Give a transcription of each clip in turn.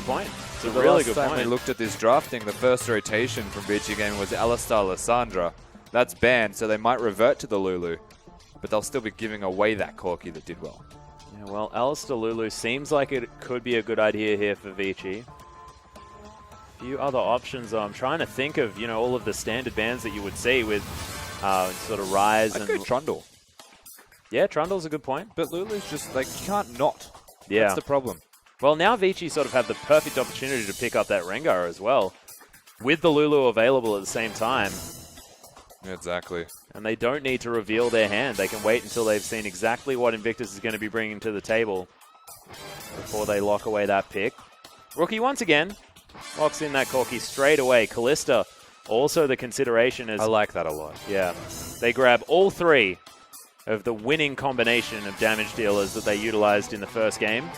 good point. It's a really good point. The last time we looked at this drafting, the first rotation from Vici Gaming was Alistar Lissandra. That's banned, so they might revert to the Lulu. But they'll still be giving away that Corki that did well. Yeah, well, Alistar Lulu seems like it could be a good idea here for Vici. A few other options. I'm trying to think of, you know, all of the standard bans that you would see with sort of Rise I'd and go Trundle. Yeah, Trundle's a good point. But Lulu's just, like, you can't not. Yeah. That's the problem. Well, now Vici sort of have the perfect opportunity to pick up that Rengar as well, with the Lulu available at the same time. Exactly. And they don't need to reveal their hand. They can wait until they've seen exactly what Invictus is going to be bringing to the table before they lock away that pick. Rookie once again locks in that Corki straight away. Callista also the consideration as... I like that a lot. Yeah. They grab all three of the winning combination of damage dealers that they utilized in the first game.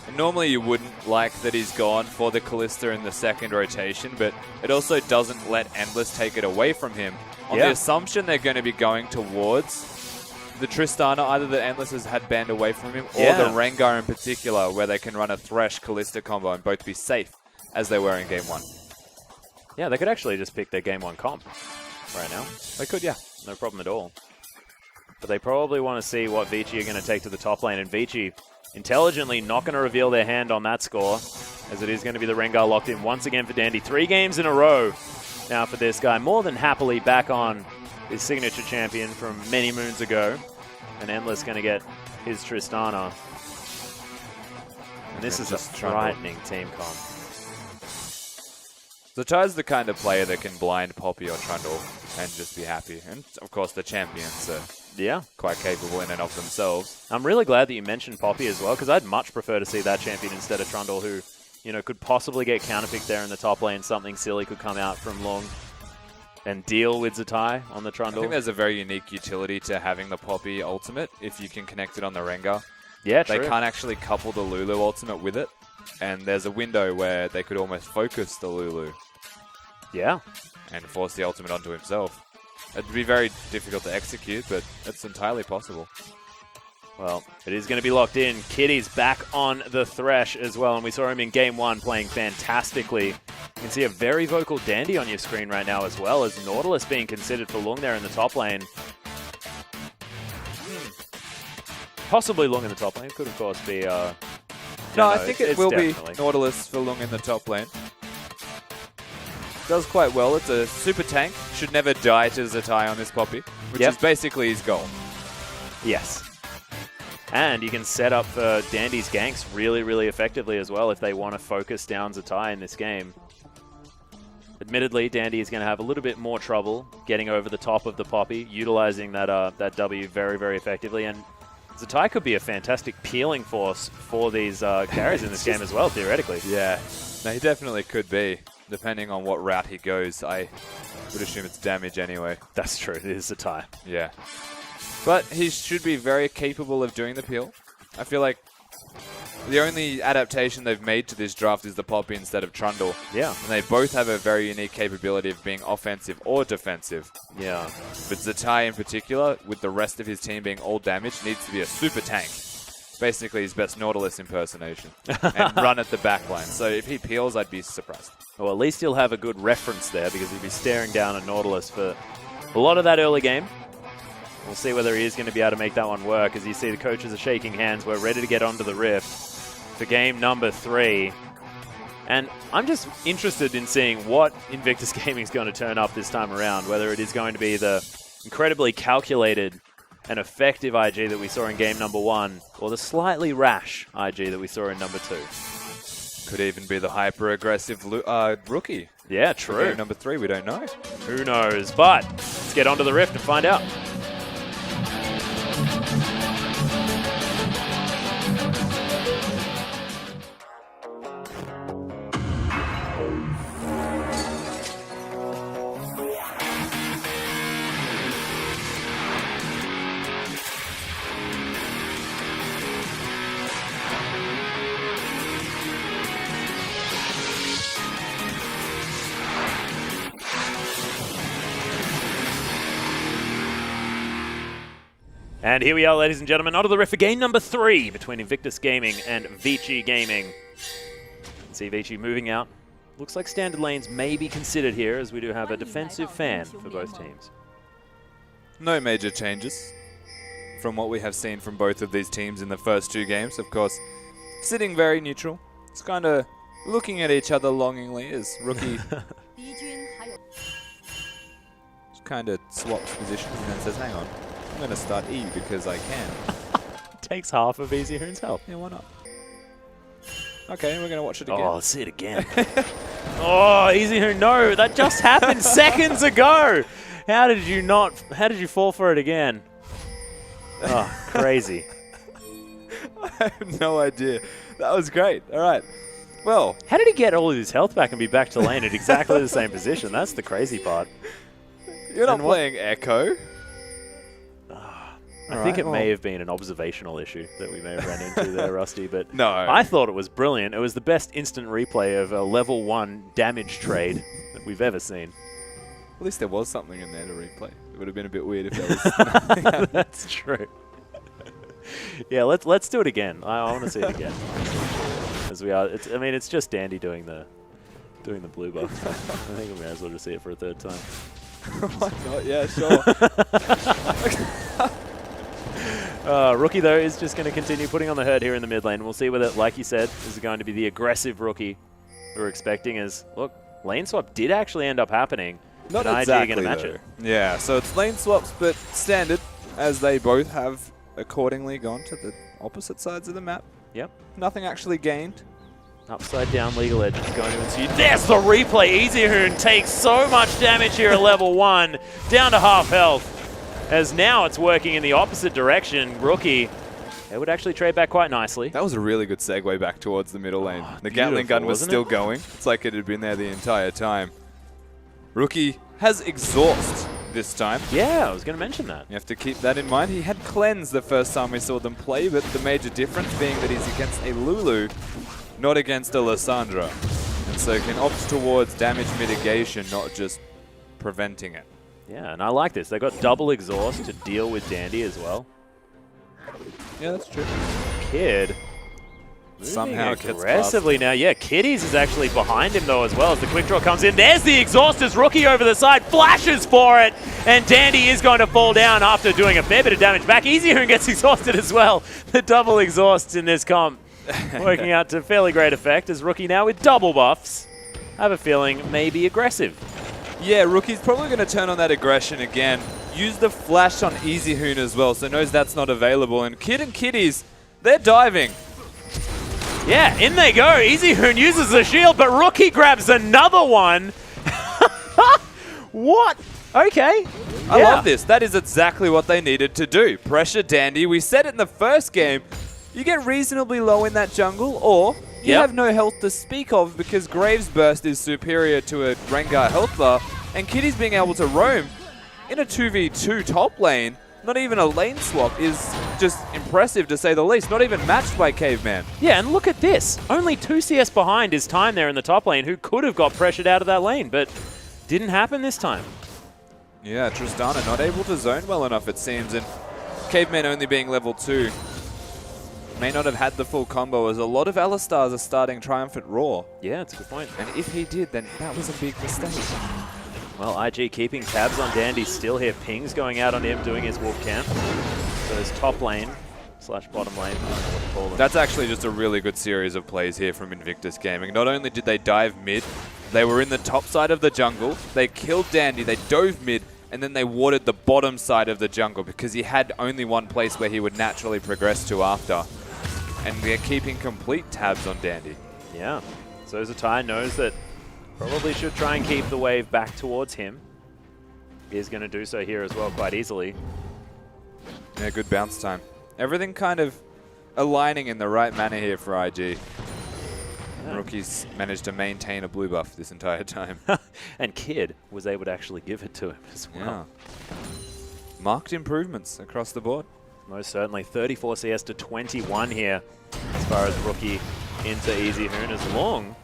And normally you wouldn't like that he's gone for the Callista in the second rotation, but it also doesn't let Endless take it away from him. On the assumption they're going to be going towards the Tristana, either that Endless has had banned away from him, or the Rengar in particular, where they can run a Thresh Callista combo and both be safe as they were in Game 1. Yeah, they could actually just pick their Game 1 comp right now. They could, yeah. No problem at all. But they probably want to see what Vici are going to take to the top lane, and Vici intelligently not going to reveal their hand on that score, as it is going to be the Rengar locked in once again for Dandy. 3 games in a row now for this guy. More than happily back on his signature champion from many moons ago. And Endless going to get his Tristana. And this is a frightening team comp. Zatai's the kind of player that can blind Poppy or Trundle and just be happy. And, of course, the champions are quite capable in and of themselves. I'm really glad that you mentioned Poppy as well, because I'd much prefer to see that champion instead of Trundle, who, you know, could possibly get counterpicked there in the top lane. Something silly could come out from Lung and deal with Zatai on the Trundle. I think there's a very unique utility to having the Poppy ultimate if you can connect it on the Rengar. Yeah, true. They can't actually couple the Lulu ultimate with it, and there's a window where they could almost focus the Lulu. Yeah. And force the ultimate onto himself. It'd be very difficult to execute, but it's entirely possible. Well, it is going to be locked in. Kitty's back on the Thresh as well, and we saw him in Game 1 playing fantastically. You can see a very vocal Dandy on your screen right now, as well as Nautilus being considered for Lung there in the top lane. Possibly Lung in the top lane. Could, of course, be... No, I think it will be definitely Nautilus for Lung in the top lane. Does quite well. It's a super tank. Should never die to Zatai on this Poppy, which is basically his goal. Yes. And you can set up for Dandy's ganks really, really effectively as well if they want to focus down Zatai in this game. Admittedly, Dandy is going to have a little bit more trouble getting over the top of the Poppy, utilizing that W very, very effectively. And Zatai could be a fantastic peeling force for these carries in this game as well, theoretically. Yeah, no, he definitely could be. Depending on what route he goes, I would assume it's damage anyway. That's true. It is Zatai. Yeah. But he should be very capable of doing the peel. I feel like the only adaptation they've made to this draft is the Poppy instead of Trundle. Yeah. And they both have a very unique capability of being offensive or defensive. Yeah. But Zatai in particular, with the rest of his team being all damage, needs to be a super tank. Basically his best Nautilus impersonation. And run at the back line. So if he peels, I'd be surprised. Well, at least he'll have a good reference there, because he'll be staring down at Nautilus for a lot of that early game. We'll see whether he is going to be able to make that one work. As you see, the coaches are shaking hands. We're ready to get onto the Rift for game number 3. And I'm just interested in seeing what Invictus Gaming is going to turn up this time around, whether it is going to be the incredibly calculated and effective IG that we saw in game number 1, or the slightly rash IG that we saw in number 2. Could even be the hyper-aggressive rookie. Yeah, true. Game number 3, we don't know. Who knows? But let's get onto the Rift and find out. And here we are, ladies and gentlemen, onto the Rift for game number 3 between Invictus Gaming and Vici Gaming. see Vici moving out. Looks like standard lanes may be considered here, as we do have a defensive fan for both teams. No major changes from what we have seen from both of these teams in the first 2 games. Of course, sitting very neutral. It's kind of looking at each other longingly as Rookie kind of swaps positions and then says, hang on, I'm going to start E because I can. Takes half of Easy Hoon's health. Yeah, why not? Okay, we're going to watch it again. Oh, let's see it again. Oh, Easy Hoon, no, that just happened seconds ago. How did you fall for it again? Oh, crazy. I have no idea. That was great. All right. Well, how did he get all of his health back and be back to lane at exactly the same position? That's the crazy part. You're not playing Echo. I think it may have been an observational issue that we may have ran into there, Rusty, but no. I thought it was brilliant. It was the best instant replay of a level 1 damage trade that we've ever seen. At least there was something in there to replay. It would have been a bit weird if there was nothing. That's true. Yeah, let's do it again. I want to see it again. As we are, it's just Dandy doing the blue buff. I think we may as well just see it for a 3rd time. Why not? Yeah, sure. Rookie, though, is just going to continue putting on the hurt here in the mid lane. We'll see whether, like you said, this is going to be the aggressive Rookie we're expecting. As, look, lane swap did actually end up happening. Not and exactly, going to match it. Yeah, so it's lane swaps, but standard, as they both have accordingly gone to the opposite sides of the map. Yep. Nothing actually gained. Upside down legal edge is going to ensue. There's the replay. Easy Hoon takes so much damage here at level 1, down to half health. As now it's working in the opposite direction. Rookie, it would actually trade back quite nicely. That was a really good segue back towards the middle lane. The Gatling gun was still going. It's like it had been there the entire time. Rookie has exhaust this time. Yeah, I was going to mention that. You have to keep that in mind. He had cleanse the first time we saw them play, but the major difference being that he's against a Lulu, not against a Lissandra. And so can opt towards damage mitigation, not just preventing it. Yeah, and I like this. They got double exhaust to deal with Dandy as well. Yeah, that's true. Kid. Somehow aggressively now. Yeah, Kitties is actually behind him though as well as the quick draw comes in. There's the exhaust as Rookie over the side, flashes for it, and Dandy is going to fall down after doing a fair bit of damage back. Easy Hoon gets exhausted as well. The double exhausts in this comp working out to fairly great effect as Rookie now with double buffs. I have a feeling maybe aggressive. Yeah, Rookie's probably going to turn on that aggression again. Use the flash on Easy Hoon as well, so knows that's not available. And Kid and Kitties, they're diving. Yeah, in they go. Easy Hoon uses the shield, but Rookie grabs another one. What? Okay. I love this. That is exactly what they needed to do. Pressure Dandy. We said it in the first game. You get reasonably low in that jungle, or you have no health to speak of because Graves Burst is superior to a Rengar health bar, and Kitty's being able to roam in a 2v2 top lane, not even a lane swap, is just impressive to say the least. Not even matched by Caveman. Yeah, and look at this. Only 2 CS behind his time there in the top lane, who could have got pressured out of that lane, but didn't happen this time. Yeah, Tristana not able to zone well enough, it seems, and Caveman only being level 2. May not have had the full combo, as a lot of Alistars are starting Triumphant Roar. Yeah, that's a good point. And if he did, then that was a big mistake. Well, IG keeping tabs on Dandy still here. Pings going out on him, doing his wolf camp. So his top lane / bottom lane, I don't know what to call them. That's actually just a really good series of plays here from Invictus Gaming. Not only did they dive mid, they were in the top side of the jungle, they killed Dandy, they dove mid, and then they warded the bottom side of the jungle because he had only one place where he would naturally progress to after. And they're keeping complete tabs on Dandy. Yeah. So Zatai knows that probably should try and keep the wave back towards him. He is going to do so here as well quite easily. Yeah, good bounce time. Everything kind of aligning in the right manner here for IG. Yeah. Rookie's managed to maintain a blue buff this entire time. And Kid was able to actually give it to him as well. Yeah. Marked improvements across the board. Most certainly. 34 CS to 21 here as far as Rookie into Easy Hoon. As long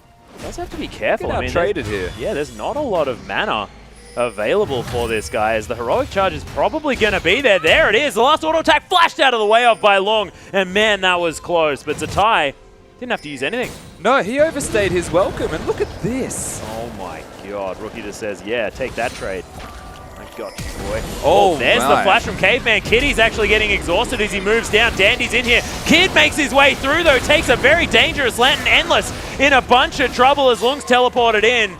does have to be careful. I mean, traded here. Yeah, there's not a lot of mana available for this guy, as the heroic charge is probably going to be there. There it is. The last auto attack flashed out of the way of by Long, and man, that was close. But Zatai didn't have to use anything. No, he overstayed his welcome, and look at this. Oh my god, Rookie just says, yeah, take that trade. I got you, boy. Oh, there's the flash from Caveman. Kitty's actually getting exhausted as he moves down. Dandy's in here. Kid makes his way through, though, takes a very dangerous Lantern. Endless in a bunch of trouble as Lung's teleported in.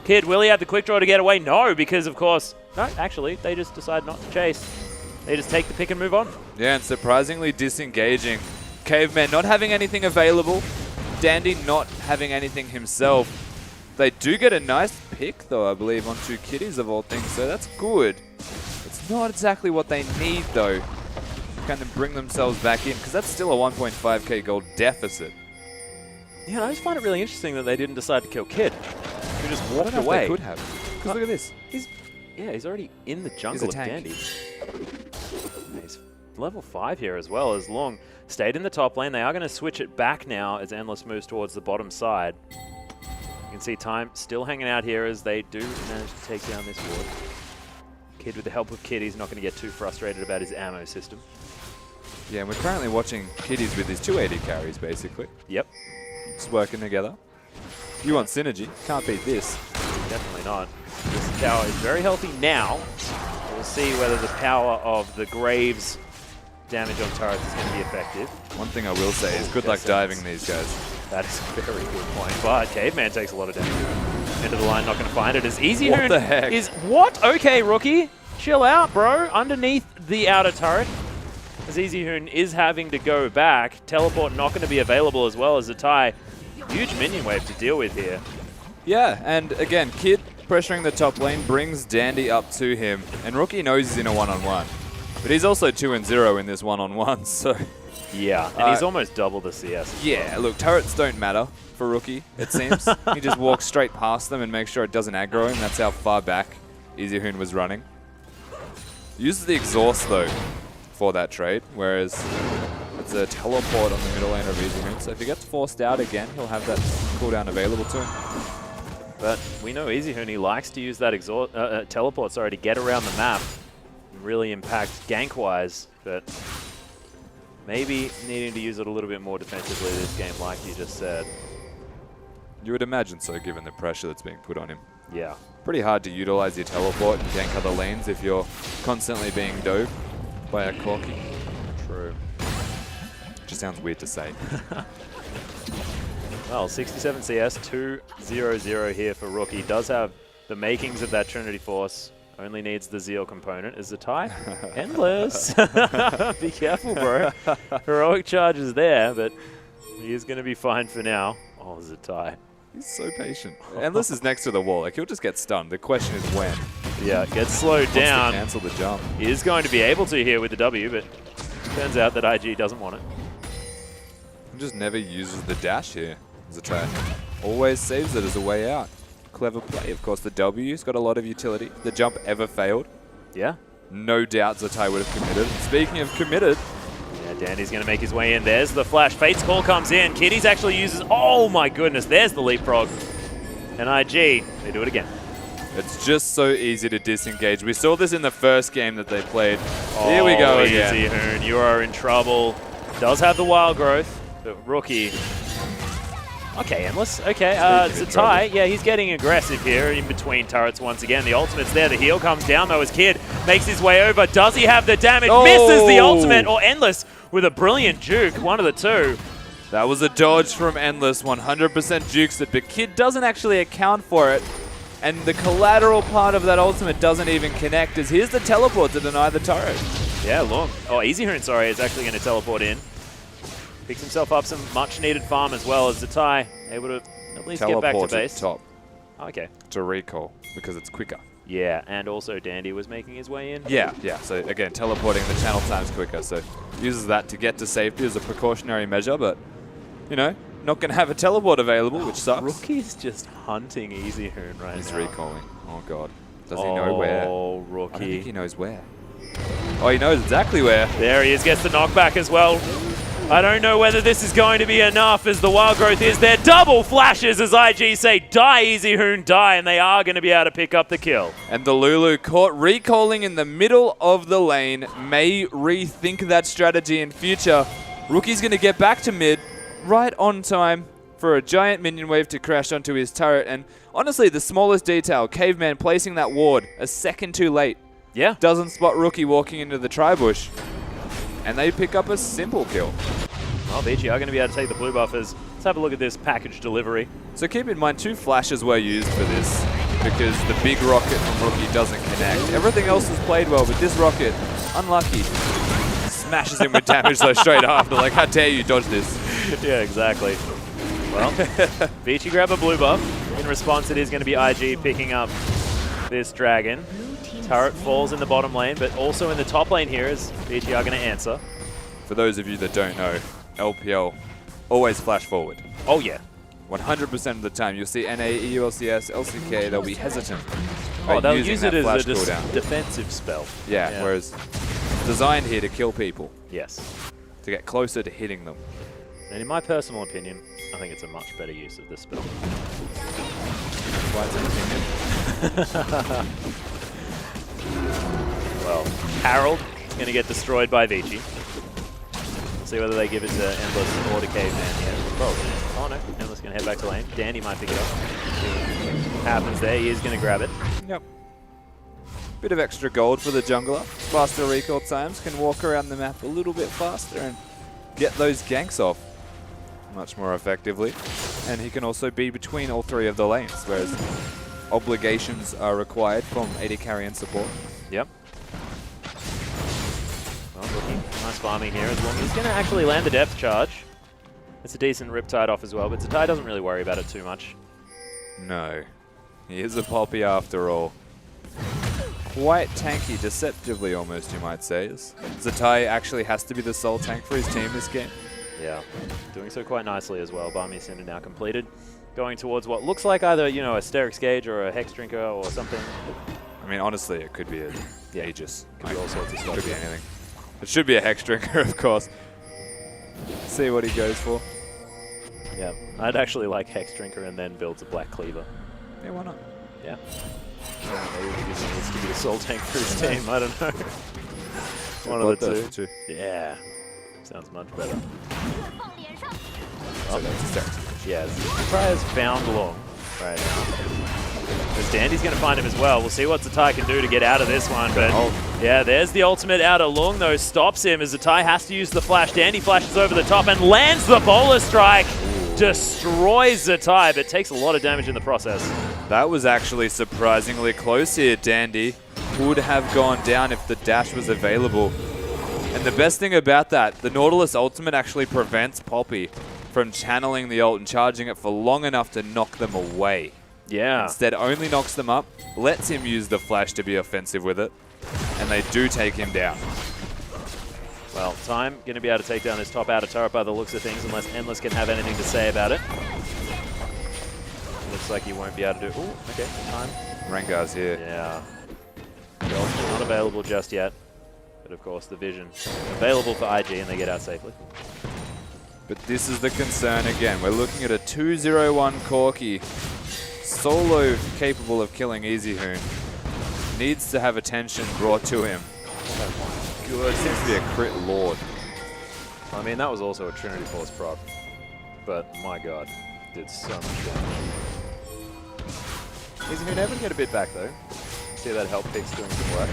Kid, will he have the quick draw to get away? No, because, of course, no, actually, they just decide not to chase. They just take the pick and move on. Yeah, and surprisingly disengaging. Caveman not having anything available. Dandy not having anything himself. They do get a nice pick, though, I believe, on 2 kitties of all things, so that's good. It's not exactly what they need, though, to kind of bring themselves back in, because that's still a 1.5k gold deficit. Yeah, I just find it really interesting that they didn't decide to kill Kid, who just walked I don't know away. if they could have. Because look at this. He's already in the jungle of tank. Dandy. He's level 5 here as well as Lung stayed in the top lane. They are going to switch it back now as Endless moves towards the bottom side. You can see Time still hanging out here as they do manage to take down this ward. Kid with the help of Kid, he's not going to get too frustrated about his ammo system. Yeah, and we're currently watching kitties with his 280 carries, basically. Yep. Just working together. You want synergy. Can't beat this. Definitely not. This tower is very healthy now. We'll see whether the power of the Graves damage on turrets is going to be effective. One thing I will say is good luck diving these guys. That is a very good point. But Caveman takes a lot of damage. End of the line, not going to find it. As Easy What Hoon the heck? is... What? Okay, Rookie. Chill out, bro. Underneath the outer turret. As Easy Hoon is having to go back. Teleport not going to be available as well as Zatai. Huge minion wave to deal with here. Yeah, and again, Kid pressuring the top lane brings Dandy up to him. And Rookie knows he's in a one-on-one. But he's also 2-0 in this one-on-one, so... Yeah, and he's almost double the CS. Yeah, look, turrets don't matter for Rookie, it seems. He just walks straight past them and makes sure it doesn't aggro him. That's how far back Easy Hoon was running. Uses the exhaust, though, for that trade, whereas it's a teleport on the middle lane of Easy Hoon. So if he gets forced out again, he'll have that cooldown available to him. But we know Easy Hoon, he likes to use that teleport, to get around the map and really impact gank-wise, but maybe needing to use it a little bit more defensively this game, like you just said. You would imagine so, given the pressure that's being put on him. Yeah. Pretty hard to utilize your teleport and gank other lanes if you're constantly being dove by a Corki. True. Just sounds weird to say. Well, 67 CS, 2-0-0 here for Rookie. Does have the makings of that Trinity Force. Only needs the Zeal component. Is the tie? Endless. Be careful, bro. Heroic charge is there, but he is going to be fine for now. Oh, is a tie. He's so patient. Endless is next to the wall. Like, he'll just get stunned. The question is when. Yeah, gets slowed down. Cancel the jump. He is going to be able to here with the W, but turns out that IG doesn't want it. He just never uses the dash here as a try. Always saves it as a way out. Clever play. Of course, the W's got a lot of utility. The jump ever failed. Yeah. No doubt Zatai would have committed. Speaking of committed. Yeah, Dandy's going to make his way in. There's the flash. Fate's call comes in. Kitties actually uses... Oh my goodness. There's the leapfrog. And IG, they do it again. It's just so easy to disengage. We saw this in the first game that they played. Here we go again. Easy Hoon, you are in trouble. Does have the wild growth, but Rookie... Okay, Endless. Okay, Zatai, yeah, he's getting aggressive here in between turrets once again. The ultimate's there. The heal comes down, though, as Kid makes his way over. Does he have the damage? Oh! Misses the ultimate, or Endless with a brilliant juke, one of the two. That was a dodge from Endless, 100% jukes it, but Kid doesn't actually account for it. And the collateral part of that ultimate doesn't even connect, as here's the teleport to deny the turret. Yeah, long. Oh, Easy Hoon, sorry, is actually going to teleport in. Picks himself up some much-needed farm as well as Zatai, able to at least get back to base. Top. Oh, okay. To recall, because it's quicker. Yeah, and also Dandy was making his way in. Yeah. So again, teleporting the channel time's quicker, so uses that to get to safety as a precautionary measure, but, you know, not going to have a teleport available, which sucks. Rookie's just hunting Easy Hoon right now. He's recalling. Oh, God. Does he know where? Oh, Rookie. I don't think he knows where. Oh, he knows exactly where. There he is, gets the knockback as well. I don't know whether this is going to be enough as the wild growth is there. Double flashes as IG say, die Easy Hoon, die, and they are going to be able to pick up the kill. And the Lulu caught recalling in the middle of the lane. May rethink that strategy in future. Rookie's going to get back to mid right on time for a giant minion wave to crash onto his turret. And honestly, the smallest detail, Caveman placing that ward a second too late. Yeah. Doesn't spot Rookie walking into the tri-bush. And they pick up a simple kill. Well, Vici are going to be able to take the blue buffers. Let's have a look at this package delivery. So keep in mind, 2 flashes were used for this because the big rocket from Rookie doesn't connect. Everything else was played well, but this rocket, unlucky. Smashes him with damage though straight after. Like, how dare you dodge this? Yeah, exactly. Well, Vici grab a blue buff. In response, it is going to be IG picking up this dragon. Turret falls in the bottom lane, but also in the top lane here is Vici are going to answer. For those of you that don't know, LPL always flash forward. Oh, yeah. 100% of the time. You'll see NA, EULCS, LCK, they'll be hesitant. Oh, they'll use it as a cooldown. defensive spell. Yeah, whereas it's designed here to kill people. Yes. To get closer to hitting them. And in my personal opinion, I think it's a much better use of this spell. Why is it opinion? Well, Harold is going to get destroyed by Vici. We'll see whether they give it to Endless or to Caveman here. Probably. Oh no, Endless going to head back to lane. Danny might pick it up. What happens there, he is going to grab it. Yep. Bit of extra gold for the jungler. Faster recall times, can walk around the map a little bit faster and get those ganks off much more effectively. And he can also be between all 3 of the lanes, whereas obligations are required from AD carry and support. Yep. Well, looking nice farming here as well. He's going to actually land the depth charge. It's a decent Riptide off as well, but Zatai doesn't really worry about it too much. No. He is a Poppy after all. Quite tanky, deceptively almost, you might say. Zatai actually has to be the sole tank for his team this game. Yeah, doing so quite nicely as well. Barmy Cinder now completed. Going towards what looks like either, you know, a Sterix Gauge or a Hex Drinker or something. I mean, honestly, it could be a Aegis. Could be all sorts of stuff. Could be anything. It should be a Hex Drinker, of course. See what he goes for. Yeah, I'd actually like Hex Drinker and then builds a Black Cleaver. Yeah, why not? Yeah. Maybe he just needs to be the soul tank for his team, I don't know. One of the two. Yeah. Sounds much better. So that's a Sterix. Yeah, Zatai has found Long right now. Because Dandy's going to find him as well. We'll see what Zatai can do to get out of this one. But yeah, there's the ultimate out of Long, though. Stops him as Zatai has to use the flash. Dandy flashes over the top and lands the bowler strike. Destroys Zatai, but takes a lot of damage in the process. That was actually surprisingly close here. Dandy would have gone down if the dash was available. And the best thing about that, the Nautilus ultimate actually prevents Poppy from channeling the ult and charging it for long enough to knock them away. Yeah. Instead, only knocks them up, lets him use the flash to be offensive with it, and they do take him down. Well, Time going to be able to take down this top outer turret by the looks of things, unless Endless can have anything to say about it. Looks like he won't be able to do... Ooh, okay, Time. Rengar's here. Yeah. The ultimate not available just yet. But of course, the vision available for IG, and they get out safely. But this is the concern again. We're looking at a 2-0-1 Corki. Solo capable of killing EasyHoon. Needs to have attention brought to him. Oh my god, seems to be a crit lord. I mean, that was also a Trinity Force prop. But my god, did so much damage. EasyHoon never get a bit back though. See that help pick's doing some work.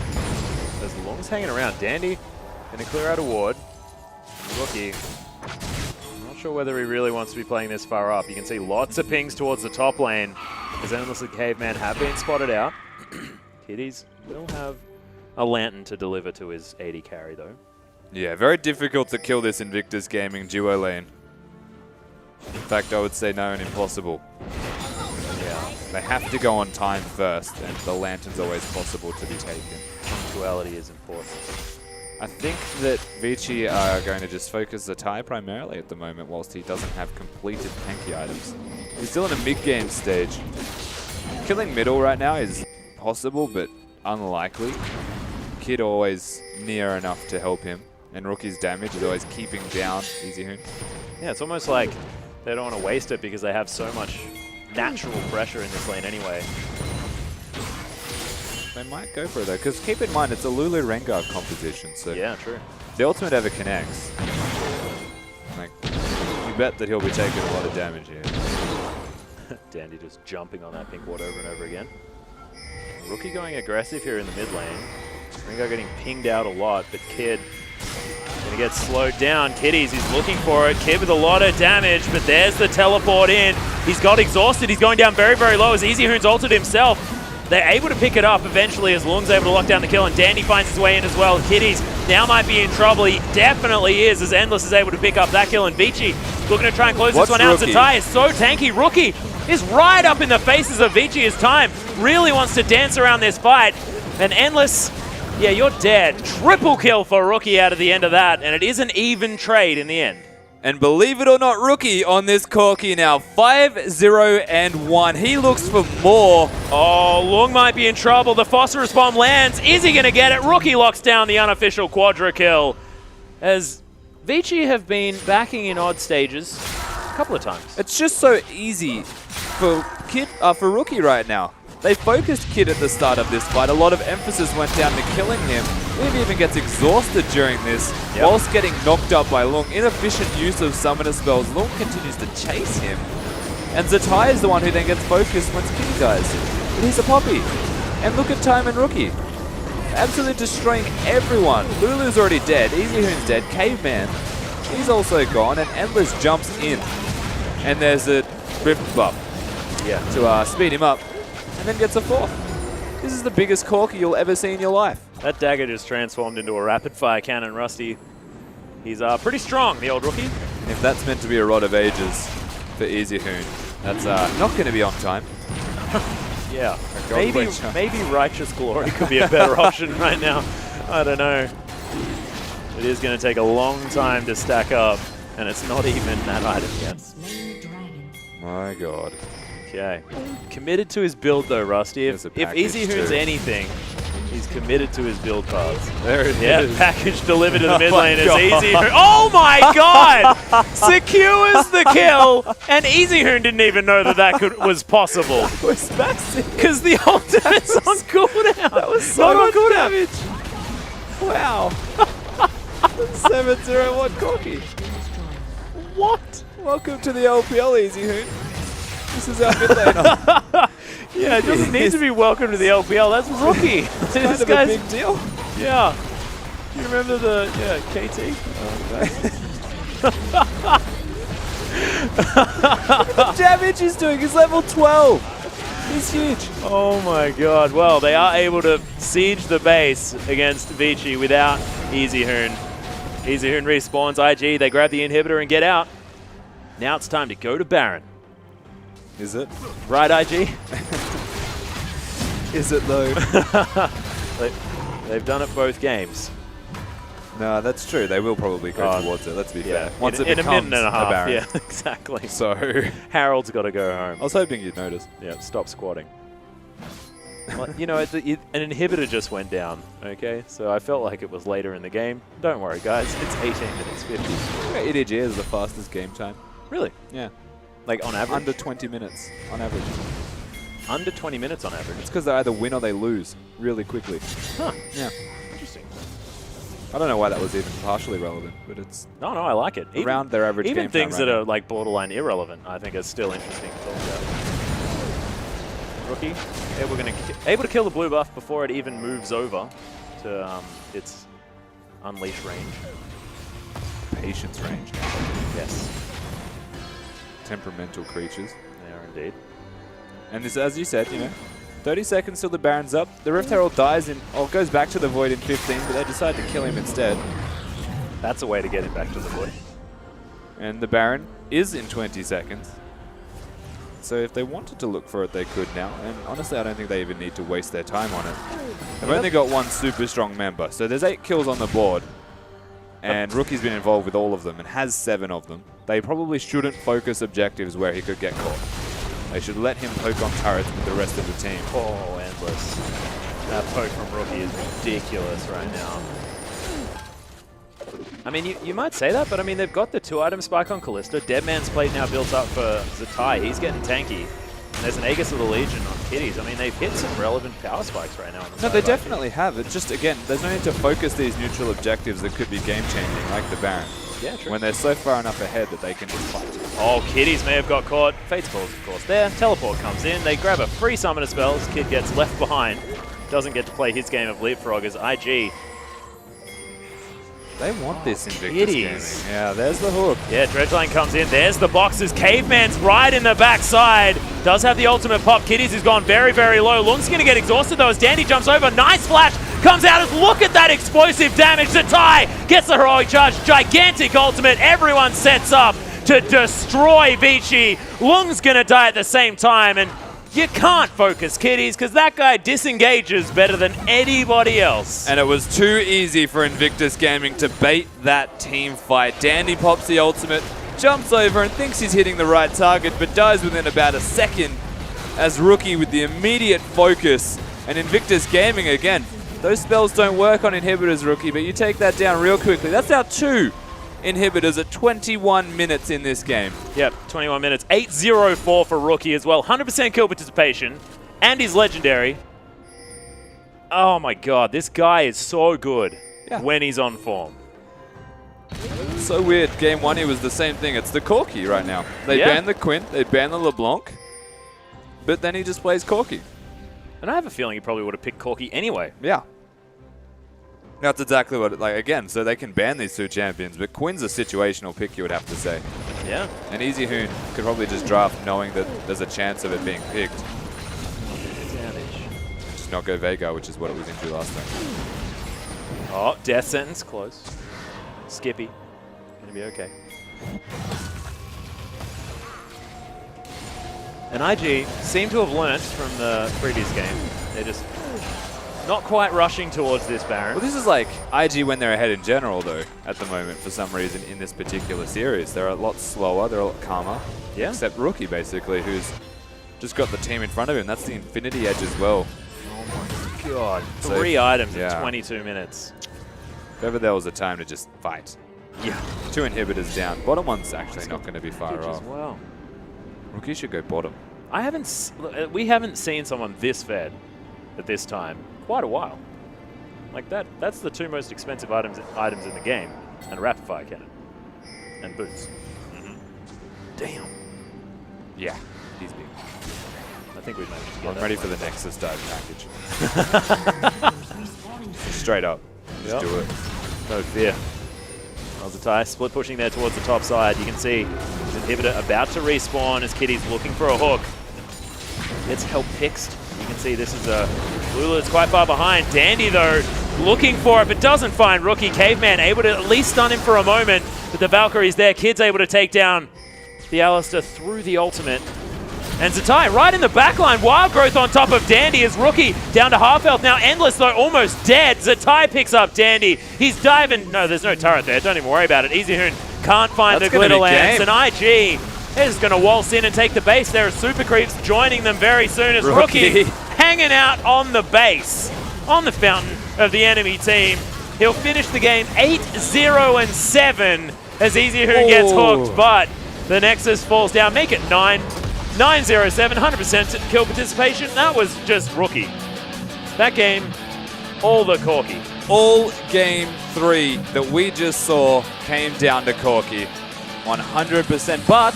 As long as hanging around, Dandy going to clear out a ward. Rookie, I'm not sure whether he really wants to be playing this far up. You can see lots of pings towards the top lane as Endless and Caveman have been spotted out. Kitties will have a lantern to deliver to his AD carry though. Yeah, very difficult to kill this Invictus Gaming duo lane. In fact, I would say no and impossible. Yeah. They have to go on time first, and the lantern's always possible to be taken. Punctuality is important. I think that Vici are going to just focus Zatai primarily at the moment whilst he doesn't have completed tanky items. He's still in a mid-game stage. Killing middle right now is possible, but unlikely. Kid always near enough to help him, and Rookie's damage is always keeping down EasyHoon. Yeah, it's almost like they don't want to waste it because they have so much natural pressure in this lane anyway. They might go for it though, because keep in mind it's a Lulu Rengar composition, so yeah, true. if the ultimate ever connects, like, you bet that he'll be taking a lot of damage here. Dandy just jumping on that pink ward over and over again. Rookie going aggressive here in the mid lane. Ringo getting pinged out a lot, but Kid gonna get slowed down. Kiddies, he's looking for it. Kid with a lot of damage, but there's the teleport in. He's got exhausted. He's going down very, very low as Easy Hoon's ulted himself. They're able to pick it up eventually as Lung's able to lock down the kill, and Dandy finds his way in as well. Kiddies now might be in trouble. He definitely is, as Endless is able to pick up that kill, and Vici looking to try and close this one out. Zatai is so tanky. Rookie is right up in the faces of Vici as time really wants to dance around this fight. And Endless, yeah, you're dead. Triple kill for Rookie out of the end of that, and it is an even trade in the end. And believe it or not, Rookie on this Corki now, 5-0-1. He looks for more. Oh, Lung might be in trouble. The phosphorus bomb lands. Is he going to get it? Rookie locks down the unofficial quadra kill. As Vici have been backing in odd stages a couple of times. It's just so easy for Rookie right now. They focused Kid at the start of this fight. A lot of emphasis went down to killing him. Liv even gets exhausted during this, whilst getting knocked up by Lung. Inefficient use of summoner spells. Lung continues to chase him. And Zatai is the one who then gets focused once Kitty dies. But he's a Poppy. And look at Time and Rookie. Absolutely destroying everyone. Lulu's already dead. Easy Hoon's dead. Caveman, he's also gone. And Endless jumps in. And there's a Rift buff to speed him up. And then gets a fourth. This is the biggest Corki you'll ever see in your life. That dagger just transformed into a rapid-fire cannon, Rusty. He's pretty strong, the old Rookie. And if that's meant to be a Rod of Ages for Easy Hoon, that's not going to be on time. Yeah, maybe Righteous Glory could be a better option right now. I don't know. It is going to take a long time to stack up, and it's not even that item yet. My God. Okay. Committed to his build though, Rusty. If Easy Hoon's anything, he's committed to his build paths. There it is. Package delivered to the mid lane as Easy Hoon. Oh my God! Secures the kill, and Easy Hoon didn't even know that was possible. It was massive. Because the ultimate's on cooldown. That was so much damage. Wow. 7-0-1 Corki. What? Welcome to the LPL, Easy Hoon. This is our mid laner. Yeah, it doesn't need to be welcome to the LPL. That's Rookie. It's kind of a big deal. Yeah. You remember the KT? The damage he's doing. He's level 12. He's huge. Oh my God. Well, they are able to siege the base against Vici without Easy Hoon. Easy Hoon respawns IG. They grab the inhibitor and get out. Now it's time to go to Baron. Is it? Right, IG? Is it though? They've done it both games. No, that's true. They will probably go towards it. Let's be fair. Once it becomes in a minute and a half. Baron. Yeah, exactly. So Harold's got to go home. I was hoping you'd notice. Yeah, stop squatting. Well, you know, an inhibitor just went down. Okay, so I felt like it was later in the game. Don't worry, guys. It's 18 minutes 50. EDG is the fastest game time. Really? Yeah. Like on average? Under 20 minutes on average. Under 20 minutes on average? It's because they either win or they lose really quickly. Huh. Yeah. Interesting. I don't know why that was even partially relevant, but it's... No, I like it. Around their average game time. Even things that are like borderline irrelevant, I think are still interesting to talk about. Rookie, able to kill the blue buff before it even moves over to its unleash range. Patience range. Yes. Temperamental creatures. They are indeed. And this, as you said, 30 seconds till the Baron's up. The Rift Herald dies goes back to the Void in 15, but they decide to kill him instead. That's a way to get him back to the Void. And the Baron is in 20 seconds. So if they wanted to look for it, they could now. And honestly, I don't think they even need to waste their time on it. They've only got one super strong member. So there's 8 kills on the board. And Rookie's been involved with all of them and has 7 of them. They probably shouldn't focus objectives where he could get caught. They should let him poke on turrets with the rest of the team. Oh, Endless. That poke from Rookie is ridiculous right now. I mean, you might say that, but I mean, they've got the 2-item spike on Kalista. Deadman's Plate now built up for Zatai. He's getting tanky. And there's an Aegis of the Legion on Kitties. I mean, they've hit some relevant power spikes right now. No, they definitely have. It's just, again, there's no need to focus these neutral objectives that could be game-changing, like the Baron. Yeah, true. When they're so far enough ahead that they can just fight. Oh, Kiddies may have got caught. Fate's Balls, of course, there. Teleport comes in. They grab a free summoner spell. This kid gets left behind. Doesn't get to play his game of Leapfrog as IG. They want this Invictus gaming. Yeah, there's the hook. Yeah, Dredgeline comes in. There's the boxes. Caveman's right in the backside. Does have the ultimate pop. Kiddies has gone very, very low. Lung's going to get exhausted though as Dandy jumps over. Nice flash. Comes out as look at that explosive damage. Zatai gets the heroic charge. Gigantic ultimate. Everyone sets up to destroy Vici. Lung's going to die at the same time. And you can't focus Kiddies because that guy disengages better than anybody else. And it was too easy for Invictus Gaming to bait that team fight. Dandy pops the ultimate, jumps over and thinks he's hitting the right target, but dies within about a second as Rookie with the immediate focus. And Invictus Gaming, again, those spells don't work on inhibitors, Rookie, but you take that down real quickly. That's now 2 inhibitors at 21 minutes in this game. Yep, 21 minutes. 8-0-4 for Rookie as well. 100% kill participation. And he's legendary. Oh my god, this guy is so good when he's on form. So weird. Game 1, he was the same thing. It's the Corki right now. They ban the Quint, they ban the LeBlanc, but then he just plays Corki. And I have a feeling he probably would have picked Corki anyway. Yeah. That's exactly what, again, so they can ban these 2 champions, but Quinn's a situational pick, you would have to say. Yeah. And Easy Hoon could probably just draft knowing that there's a chance of it being picked. Damage. Just not go Vega, which is what it was into last time. Oh, death sentence, close. Skippy, gonna be okay. And IG seem to have learnt from the previous game. They're just not quite rushing towards this Baron. Well, this is like IG when they're ahead in general, though, at the moment, for some reason, in this particular series. They're a lot slower, they're a lot calmer. Yeah. Except Rookie, basically, who's just got the team in front of him. That's the Infinity Edge as well. Oh my god. 3 items in 22 minutes. If ever there was a time to just fight. Yeah. 2 inhibitors down. Bottom one's actually not going to be far off. As well. Rookie should go bottom. We haven't seen someone this fed at this time quite a while. Like that's the 2 most expensive items in the game, and a rapid fire cannon and boots. Damn. Yeah, he's big. I think we've managed to get I'm ready for the Nexus dive package. Straight up. Just do it. No fear. Zatai split pushing there towards the top side. You can see his inhibitor about to respawn as Kiddies looking for a hook. Gets help pixed. You can see this is a Lulu that's quite far behind. Dandy, though, looking for it, but doesn't find Rookie. Caveman able to at least stun him for a moment, but the Valkyrie's there. Kid's able to take down the Alistair through the ultimate. And Zatai right in the backline. Wild Growth on top of Dandy as Rookie down to half health. Now Endless, though, almost dead. Zatai picks up Dandy. He's diving. No, there's no turret there. Don't even worry about it. Easy Hoon can't find the Glitter Lance. And IG is going to waltz in and take the base. There are Super Creeps joining them very soon as Rookie hanging out on the base, on the fountain of the enemy team. He'll finish the game 8-0-7 as Easy Hoon gets hooked, but the Nexus falls down. Make it 9-0-7, 100% kill participation. That was just Rookie. That game, all the Corki. All game 3 that we just saw came down to Corki. 100%. But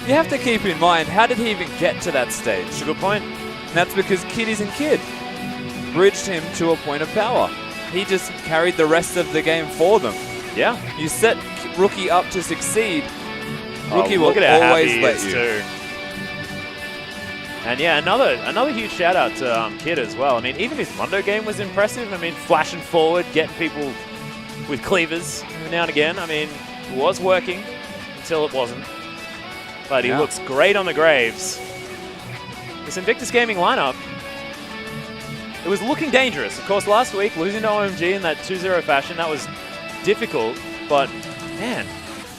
you have to keep in mind, how did he even get to that stage? That's a good point. And that's because Kiddies and Kid bridged him to a point of power. He just carried the rest of the game for them. Yeah. You set Rookie up to succeed. Rookie will look at how always happy he let is you. too. And yeah, another huge shout out to Kid as well. I mean, even his Mundo game was impressive. I mean, flashing forward, getting people with cleavers every now and again. I mean, it was working until it wasn't. But he looks great on the Graves. This Invictus Gaming lineup, it was looking dangerous. Of course, last week, losing to OMG in that 2-0 fashion, that was difficult. But, man,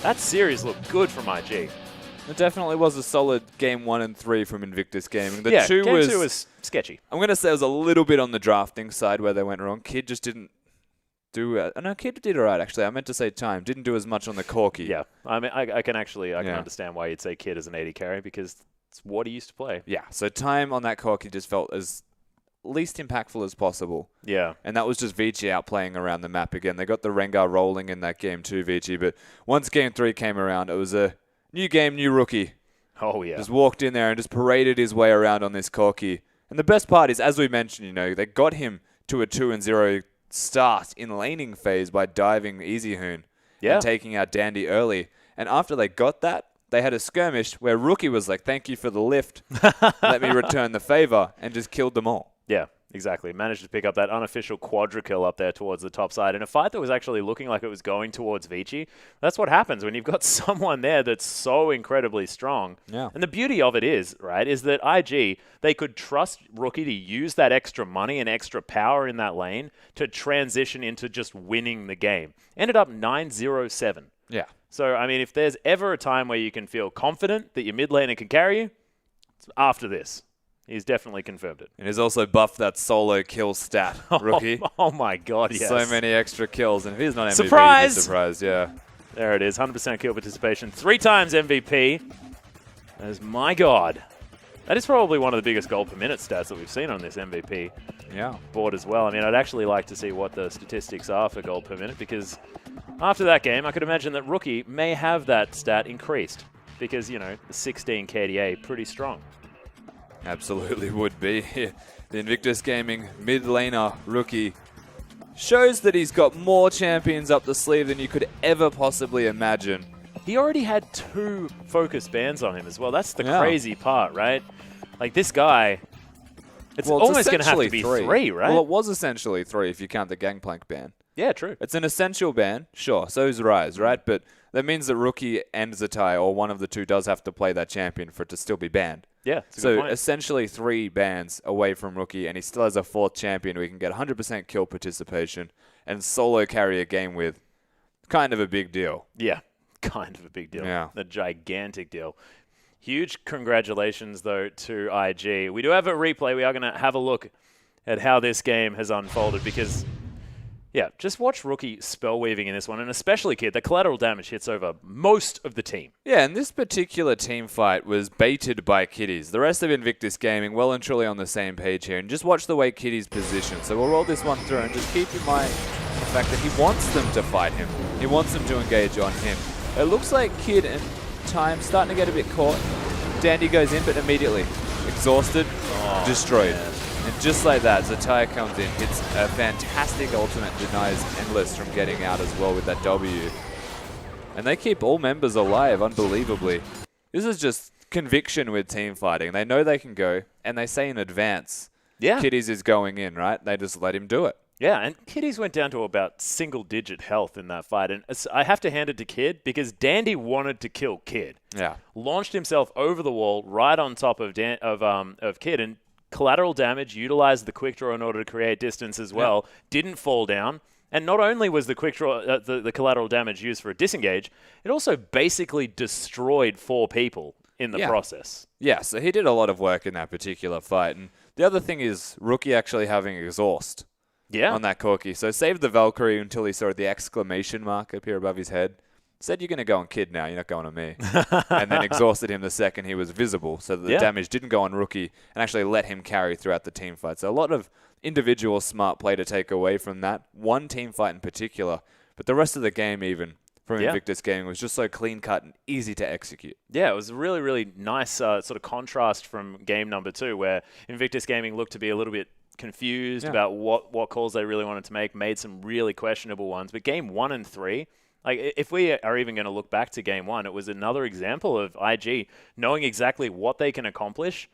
that series looked good from IG. It definitely was a solid game 1 and 3 from Invictus Gaming. The game 2 was sketchy. I'm going to say it was a little bit on the drafting side where they went wrong. Kid just didn't do... no, Kid did all right, actually. I meant to say Time. Didn't do as much on the Corki. Yeah, I mean, I can understand why you'd say Kid as an AD carry because it's what he used to play. Yeah, so Time on that Corki just felt as least impactful as possible. Yeah. And that was just Vici outplaying around the map again. They got the Rengar rolling in that game too, Vici. But once game 3 came around, it was a New game, new rookie. Oh, yeah. Just walked in there and just paraded his way around on this Corki. And the best part is, as we mentioned, they got him to a 2-0 start in laning phase by diving Easy Hoon and taking out Dandy early. And after they got that, they had a skirmish where Rookie was like, thank you for the lift. Let me return the favor, and just killed them all. Yeah, exactly. Managed to pick up that unofficial quadra-kill up there towards the top side in a fight that was actually looking like it was going towards Vici. That's what happens when you've got someone there that's so incredibly strong. Yeah. And the beauty of it is, right, is that IG, they could trust Rookie to use that extra money and extra power in that lane to transition into just winning the game. Ended up 9-0-7. Yeah. So, I mean, if there's ever a time where you can feel confident that your mid laner can carry you, it's after this. He's definitely confirmed it. And he's also buffed that solo kill stat, Rookie. Oh my God, yes. So many extra kills. And if he's not MVP, Surprise! he's surprised, yeah. There it is, 100% kill participation. 3 times MVP. As my God. That is probably one of the biggest gold per minute stats that we've seen on this MVP board as well. I mean, I'd actually like to see what the statistics are for gold per minute, because after that game, I could imagine that Rookie may have that stat increased because, the 16 KDA, pretty strong. Absolutely would be. The Invictus Gaming mid laner Rookie shows that he's got more champions up the sleeve than you could ever possibly imagine. He already had 2 focus bans on him as well. That's the crazy part, right? Like, this guy, it's almost going to have to be 3, right? Well, it was essentially 3 if you count the Gangplank ban. Yeah, true. It's an essential ban, sure, so is Rise, right? But that means that Rookie and Zatai, or one of the 2, does have to play that champion for it to still be banned. Yeah, so essentially 3 bans away from Rookie, and he still has a 4th champion we can get 100% kill participation and solo carry a game with. Kind of a big deal. Yeah, kind of a big deal. Yeah. A gigantic deal. Huge congratulations, though, to IG. We do have a replay. We are going to have a look at how this game has unfolded because, just watch Rookie spell weaving in this one, and especially Kid. The collateral damage hits over most of the team. Yeah, and this particular team fight was baited by Kitties. The rest of Invictus Gaming well and truly on the same page here, and just watch the way Kitties position. So we'll roll this one through and just keep in mind the fact that he wants them to fight him. He wants them to engage on him. It looks like Kid and Time starting to get a bit caught. Dandy goes in, but immediately exhausted, destroyed. Man. And just like that, Zatai comes in, hits a fantastic ultimate, denies Endless from getting out as well with that W. And they keep all members alive, unbelievably. This is just conviction with team fighting. They know they can go, and they say in advance, Kitties is going in, right? They just let him do it. Yeah, and Kitties went down to about single-digit health in that fight. And I have to hand it to Kid because Dandy wanted to kill Kid. Yeah. Launched himself over the wall right on top of Kid, and collateral damage, utilized the quick draw in order to create distance as well, didn't fall down. And not only was the quick draw, the collateral damage used for a disengage, it also basically destroyed 4 people in the process. Yeah, so he did a lot of work in that particular fight. And the other thing is Rookie actually having exhaust on that Corki. So saved the Valkyrie until he saw the exclamation mark up here above his head. Said, you're going to go on Kid now, you're not going on me. And then exhausted him the second he was visible, so that the damage didn't go on Rookie and actually let him carry throughout the team fight. So a lot of individual smart play to take away from that one team fight in particular. But the rest of the game even from Invictus Gaming was just so clean-cut and easy to execute. Yeah, it was a really, really nice sort of contrast from game number 2, where Invictus Gaming looked to be a little bit confused about what calls they really wanted to make, made some really questionable ones. But game 1 and 3... like, if we are even going to look back to game 1, it was another example of IG knowing exactly what they can accomplish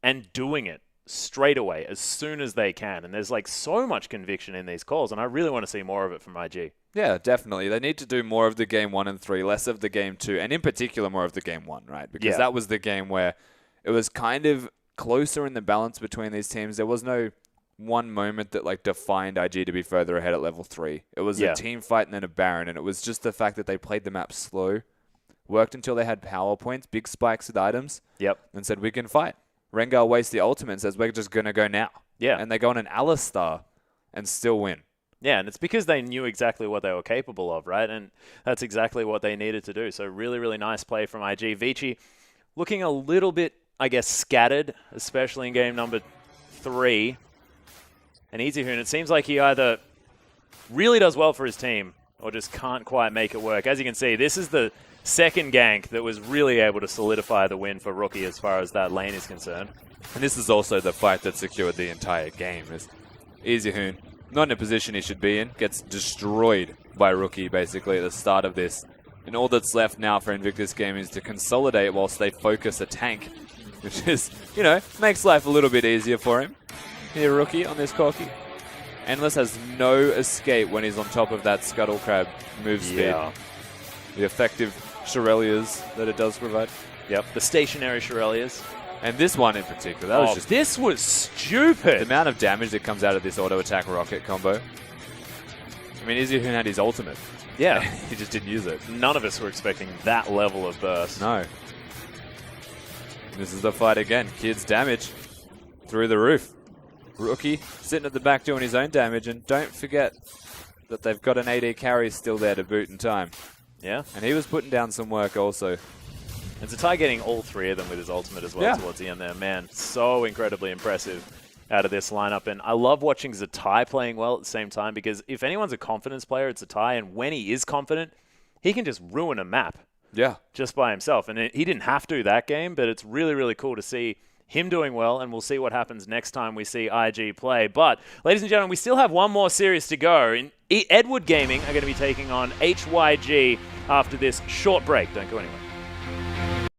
and doing it straight away as soon as they can. And there's, like, so much conviction in these calls, and I really want to see more of it from IG. Yeah, definitely. They need to do more of the game 1 and 3, less of the game 2, and in particular more of the game 1, right? Because that was the game where it was kind of closer in the balance between these teams. There was no one moment that like defined IG to be further ahead at level 3. It was a team fight and then a Baron, and it was just the fact that they played the map slow, worked until they had power points, big spikes with items, and said, we can fight. Rengar wastes the ultimate and says, we're just going to go now. Yeah. And they go on an Alistar and still win. Yeah, and it's because they knew exactly what they were capable of, right? And that's exactly what they needed to do. So really, really nice play from IG. Vici looking a little bit, I guess, scattered, especially in game number 3. And Easy Hoon, it seems like he either really does well for his team or just can't quite make it work. As you can see, this is the second gank that was really able to solidify the win for Rookie as far as that lane is concerned. And this is also the fight that secured the entire game. Is Easyhoon not in a position he should be in, gets destroyed by Rookie basically at the start of this. And all that's left now for Invictus Gaming is to consolidate whilst they focus a tank, which is, you know, makes life a little bit easier for him. Here, Rookie on this Corki. Endless has no escape when he's on top of that Scuttle Crab move speed. The effective Shirelias that it does provide. Yep, the stationary Shirelias. And this one in particular, that was just... This was stupid! The amount of damage that comes out of this auto-attack rocket combo. I mean, Easyhoon had his ultimate. Yeah. He just didn't use it. None of us were expecting that level of burst. No. This is the fight again. Kid's damage through the roof. Rookie sitting at the back doing his own damage, and don't forget that they've got an AD carry still there to boot in time. Yeah. And he was putting down some work also. And Zatai getting all three of them with his ultimate as well towards the end there. Man, so incredibly impressive out of this lineup. And I love watching Zatai playing well at the same time, because if anyone's a confidence player, it's Zatai. And when he is confident, he can just ruin a map just by himself. And he didn't have to that game, but it's really, really cool to see him doing well, and we'll see what happens next time we see IG play. But, ladies and gentlemen, we still have one more series to go. Edward Gaming are going to be taking on HYG after this short break. Don't go anywhere.